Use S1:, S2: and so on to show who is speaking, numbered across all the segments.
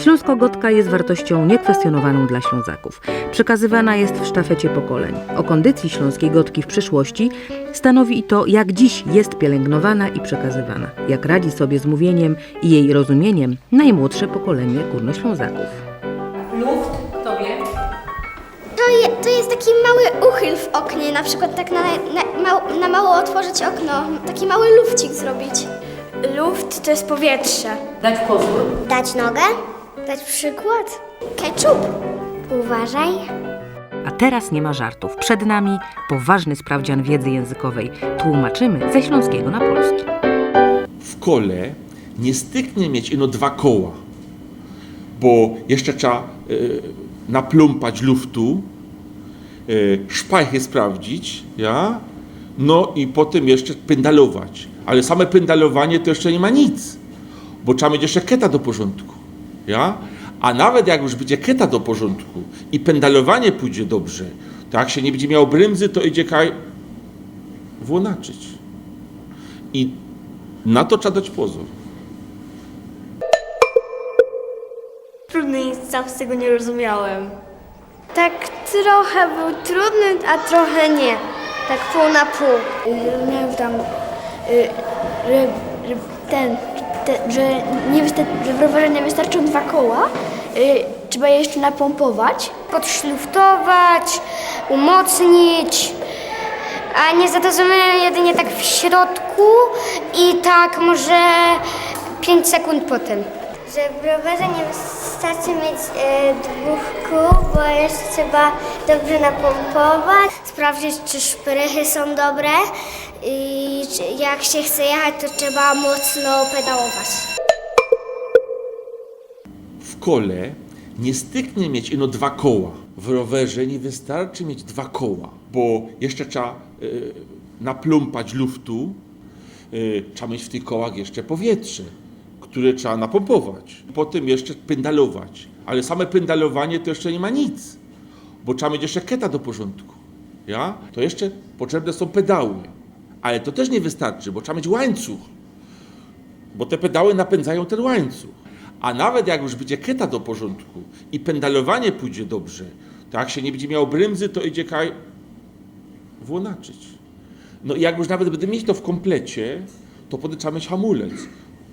S1: Śląskogotka jest wartością niekwestionowaną dla Ślązaków. Przekazywana jest w sztafecie pokoleń. O kondycji śląskiej gotki w przyszłości stanowi i to, jak dziś jest pielęgnowana i przekazywana. Jak radzi sobie z mówieniem i jej rozumieniem najmłodsze pokolenie Górnoślązaków.
S2: Luft, kto wie?
S3: To jest taki mały uchyl w oknie, na przykład tak na mało otworzyć okno, taki mały lufcik zrobić. Luft to jest powietrze.
S2: Dać pozór.
S3: Dać nogę? Dać przykład? Ketchup. Uważaj.
S1: A teraz nie ma żartów. Przed nami poważny sprawdzian wiedzy językowej. Tłumaczymy ze śląskiego na polski.
S4: W kole nie styknie mieć ino dwa koła, bo jeszcze trzeba naplumpać luftu, szpajchy sprawdzić, ja? No i potem jeszcze pędalować. Ale same pędalowanie to jeszcze nie ma nic, bo trzeba mieć jeszcze keta do porządku. Ja? A nawet jak już będzie keta do porządku i pędalowanie pójdzie dobrze, to jak się nie będzie miał brymzy, to idzie kaj włonaczyć. I na to trzeba dać pozór.
S3: Trudny jest, sam z tego nie rozumiałem. Tak trochę był trudny, a trochę nie. Tak pół na pół. Miałem tam, że w rowerze nie wystarczą dwa koła. Trzeba je jeszcze napompować. Podszluftować, umocnić. A nie zrozumiałem jedynie tak w środku i tak może 5 sekund potem. Że w rowerze nie wystarczy mieć dwóch kół, bo jeszcze trzeba dobrze napompować, sprawdzić, czy szprychy są dobre i jak się chce jechać, to trzeba mocno pedałować.
S4: W kole nie styknie mieć ino dwa koła. W rowerze nie wystarczy mieć dwa koła, bo jeszcze trzeba naplumpać luftu, trzeba mieć w tych kołach jeszcze powietrze, które trzeba napompować. Potem jeszcze pędalować. Ale same pędalowanie to jeszcze nie ma nic, bo trzeba mieć jeszcze keta do porządku. Ja? To jeszcze potrzebne są pedały. Ale to też nie wystarczy, bo trzeba mieć łańcuch, bo te pedały napędzają ten łańcuch. A nawet jak już będzie keta do porządku i pędalowanie pójdzie dobrze, to jak się nie będzie miał brymzy, to idzie kaj włonaczyć. No i jak już nawet będę mieć to w komplecie, to potem trzeba mieć hamulec,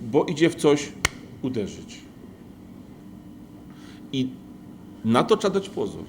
S4: bo idzie w coś uderzyć. I na to trzeba dać pozór.